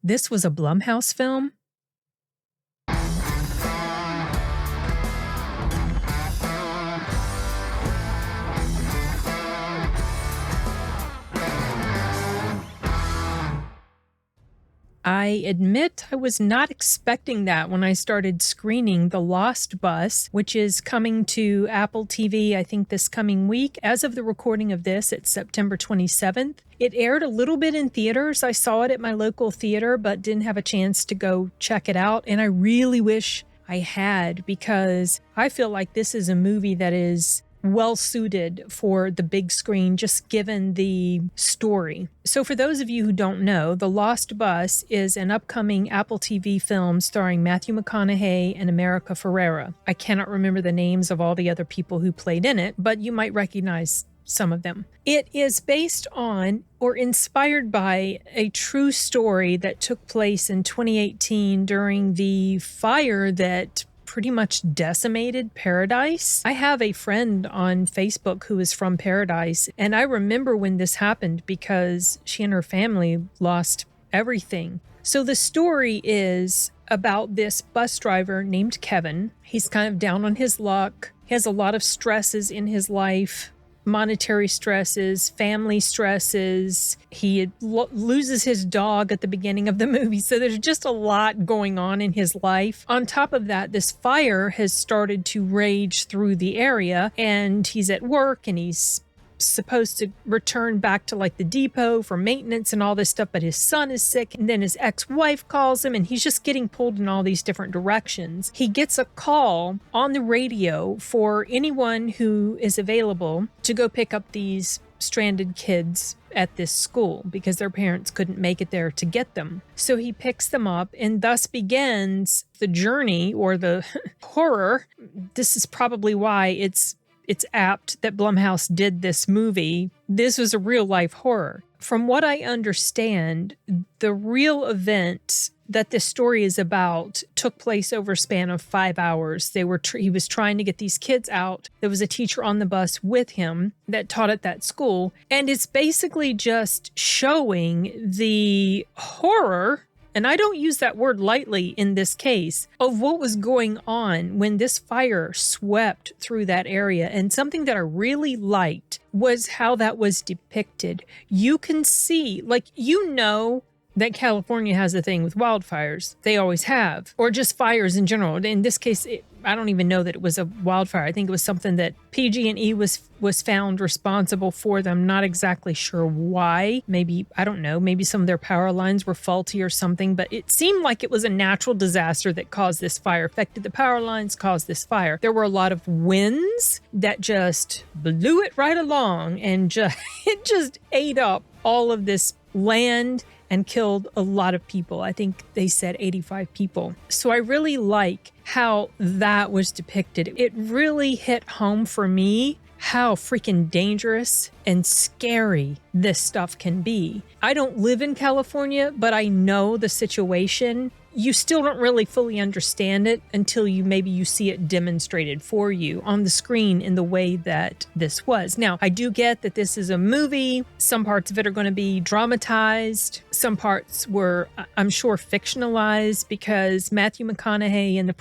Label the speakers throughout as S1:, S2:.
S1: This was a Blumhouse film? I admit I was not expecting that when I started screening The Lost Bus, which is coming to Apple TV, I think, this coming week. As of the recording of this, it's September 27th. It aired a little bit in theaters. I saw it at my local theater, but didn't have a chance to go check it out. And I really wish I had, because I feel like this is a movie that is well suited for the big screen, just given the story. So for those of you who don't know, The Lost Bus is an upcoming Apple TV film starring Matthew McConaughey and America Ferrera. I cannot remember the names of all the other people who played in it, but you might recognize some of them. It is based on or inspired by a true story that took place in 2018 during the fire that pretty much decimated Paradise. I have a friend on Facebook who is from Paradise, and I remember when this happened because she and her family lost everything. So the story is about this bus driver named Kevin. He's kind of down on his luck. He has a lot of stresses in his life. Monetary stresses, family stresses. He loses his dog at the beginning of the movie. So there's just a lot going on in his life. On top of that, this fire has started to rage through the area, and he's at work and he's supposed to return back to like the depot for maintenance and all this stuff, but his son is sick, and then his ex-wife calls him, and he's just getting pulled in all these different directions. He gets a call on the radio for anyone who is available to go pick up these stranded kids at this school because their parents couldn't make it there to get them. So he picks them up, and thus begins the journey or the horror. This is probably why it's apt that Blumhouse did this movie. This was a real life horror. From what I understand, the real event that this story is about took place over a span of 5 hours. He was trying to get these kids out. There was a teacher on the bus with him that taught at that school. And it's basically just showing the horror, and I don't use that word lightly in this case, of what was going on when this fire swept through that area. And something that I really liked was how that was depicted. You can see, that California has a thing with wildfires. They always have. Or just fires in general. In this case, I don't even know that it was a wildfire. I think it was something that PG&E was found responsible for them. Not exactly sure why. Maybe, I don't know, maybe some of their power lines were faulty or something, but it seemed like it was a natural disaster that caused this fire, affected the power lines, caused this fire. There were a lot of winds that just blew it right along, and it just ate up all of this land and killed a lot of people. I think they said 85 people. So I really like how that was depicted. It really hit home for me how freaking dangerous and scary this stuff can be. I don't live in California, but I know the situation. You still don't really fully understand it until you see it demonstrated for you on the screen in the way that this was. Now, I do get that this is a movie. Some parts of it are going to be dramatized. Some parts were, I'm sure, fictionalized, because Matthew McConaughey in the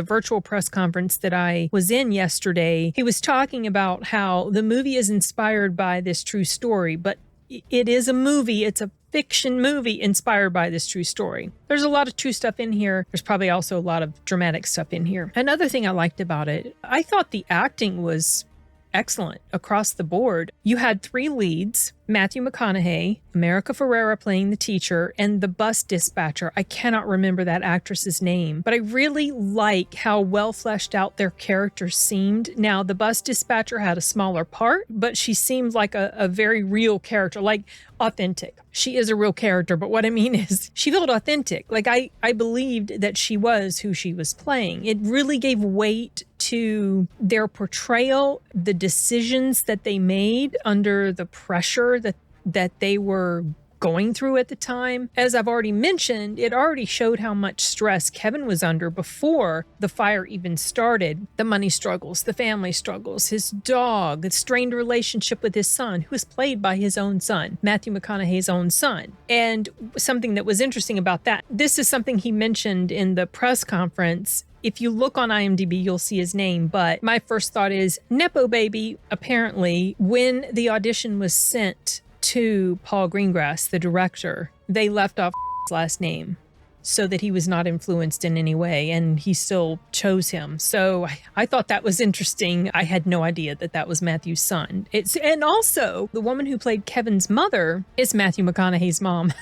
S1: virtual press conference that I was in yesterday, he was talking about how the movie is inspired by this true story, but it is a movie. It's a fiction movie inspired by this true story. There's a lot of true stuff in here. There's probably also a lot of dramatic stuff in here. Another thing I liked about it, I thought the acting was excellent across the board. You had 3 leads: Matthew McConaughey, America Ferrera playing the teacher, and the bus dispatcher. I cannot remember that actress's name, but I really like how well fleshed out their characters seemed. Now, the bus dispatcher had a smaller part, but she seemed like a very real character, like authentic. She is a real character, but what I mean is she felt authentic. Like I believed that she was who she was playing. It really gave weight to their portrayal, the decisions that they made under the pressure that they were going through at the time. As I've already mentioned, it already showed how much stress Kevin was under before the fire even started. The money struggles, the family struggles, his dog, the strained relationship with his son, who is played by his own son, Matthew McConaughey's own son. And something that was interesting about that, this is something he mentioned in the press conference. If you look on IMDb, you'll see his name, but my first thought is, Nepo baby. Apparently, when the audition was sent to Paul Greengrass, the director, they left off his last name so that he was not influenced in any way, and he still chose him. So I thought that was interesting. I had no idea that that was Matthew's son. And also, the woman who played Kevin's mother is Matthew McConaughey's mom.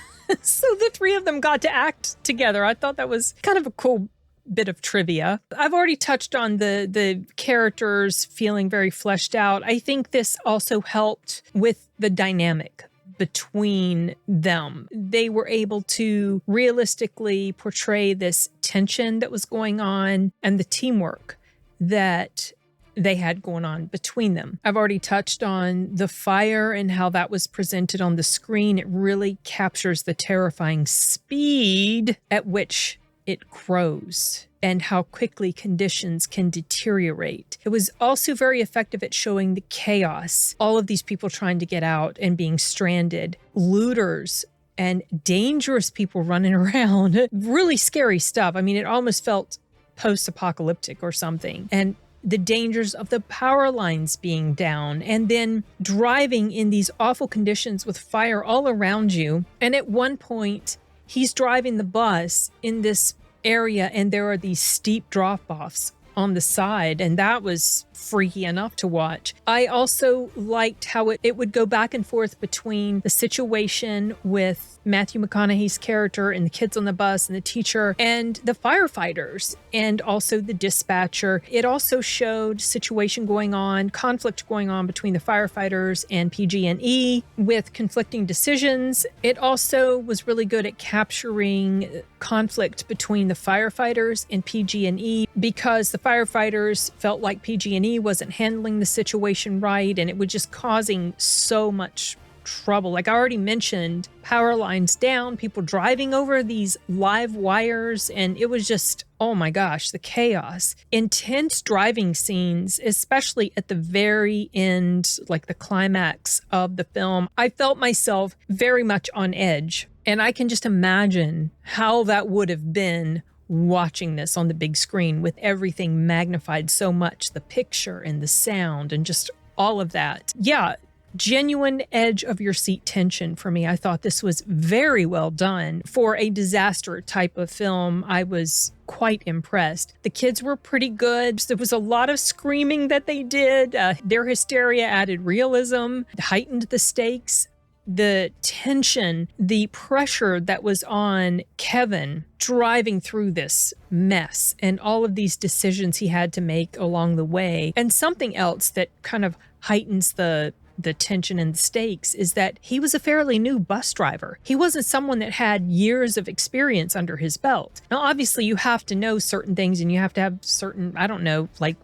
S1: So the three of them got to act together. I thought that was kind of a cool bit of trivia. I've already touched on the characters feeling very fleshed out. I think this also helped with the dynamic between them. They were able to realistically portray this tension that was going on and the teamwork that they had going on between them. I've already touched on the fire and how that was presented on the screen. It really captures the terrifying speed at which it grows and how quickly conditions can deteriorate. It was also very effective at showing the chaos, all of these people trying to get out and being stranded, looters and dangerous people running around. Really scary stuff. I mean, it almost felt post-apocalyptic or something. And the dangers of the power lines being down, and then driving in these awful conditions with fire all around you. And at one point, he's driving the bus in this area and there are these steep drop-offs on the side, and that was freaky enough to watch. I also liked how it would go back and forth between the situation with Matthew McConaughey's character and the kids on the bus and the teacher and the firefighters and also the dispatcher. It also showed situation going on, conflict going on between the firefighters and PG&E with conflicting decisions. It also was really good at capturing conflict between the firefighters and PG&E because the firefighters felt like PG&E wasn't handling the situation right, and it was just causing so much trouble. Like I already mentioned, power lines down, people driving over these live wires, and it was just, oh my gosh, the chaos. Intense driving scenes, especially at the very end, like the climax of the film. I felt myself very much on edge, and I can just imagine how that would have been watching this on the big screen with everything magnified so much, the picture and the sound and just all of that. Yeah, genuine edge of your seat tension for me. I thought this was very well done for a disaster type of film. I was quite impressed. The kids were pretty good. There was a lot of screaming that they did. Their hysteria added realism, heightened the stakes. The tension, the pressure that was on Kevin driving through this mess and all of these decisions he had to make along the way. And something else that kind of heightens the tension and the stakes is that he was a fairly new bus driver. He wasn't someone that had years of experience under his belt. Now, obviously, you have to know certain things and you have to have certain, I don't know, like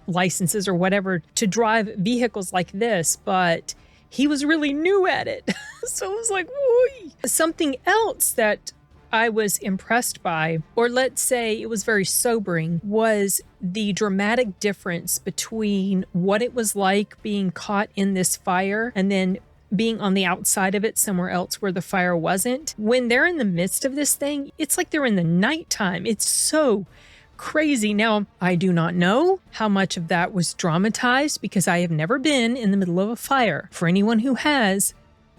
S1: licenses or whatever to drive vehicles like this, but he was really new at it. So it was like, whoo. Something else that I was impressed by, or let's say it was very sobering, was the dramatic difference between what it was like being caught in this fire and then being on the outside of it somewhere else where the fire wasn't. When they're in the midst of this thing, it's like they're in the nighttime. It's so crazy. Now, I do not know how much of that was dramatized because I have never been in the middle of a fire. For anyone who has,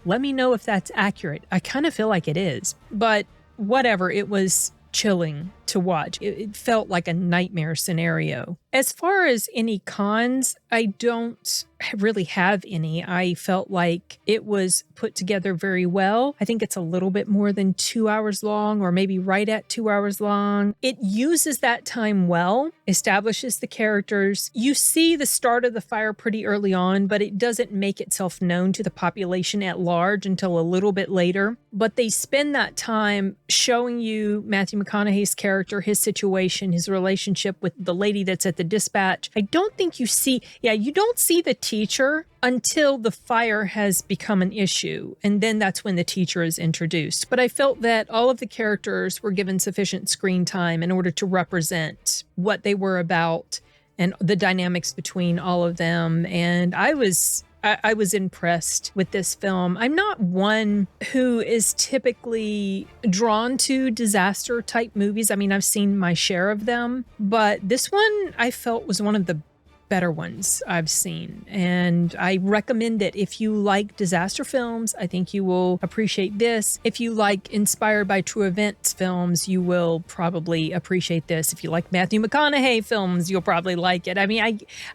S1: let me know if that's accurate. I kind of feel like it is, but whatever, it was chilling to watch. It felt like a nightmare scenario. As far as any cons, I don't really have any. I felt like it was put together very well. I think it's a little bit more than 2 hours long, or maybe right at 2 hours long. It uses that time well, establishes the characters. You see the start of the fire pretty early on, but it doesn't make itself known to the population at large until a little bit later. But they spend that time showing you Matthew McConaughey's character character, his situation, his relationship with the lady that's at the dispatch. I don't think you see the teacher until the fire has become an issue. And then that's when the teacher is introduced. But I felt that all of the characters were given sufficient screen time in order to represent what they were about and the dynamics between all of them. And I was impressed with this film. I'm not one who is typically drawn to disaster type movies. I mean, I've seen my share of them, but this one I felt was one of the better ones I've seen. And I recommend it. If you like disaster films, I think you will appreciate this. If you like inspired by true events films, you will probably appreciate this. If you like Matthew McConaughey films, you'll probably like it. I mean,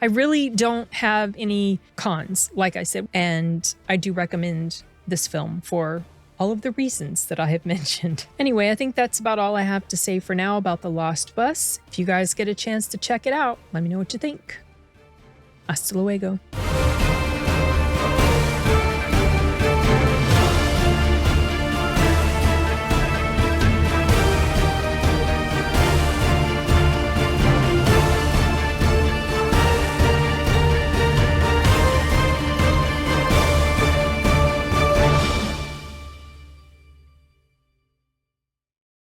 S1: I really don't have any cons, like I said, and I do recommend this film for all of the reasons that I have mentioned. Anyway, I think that's about all I have to say for now about The Lost Bus. If you guys get a chance to check it out, let me know what you think. Hasta luego.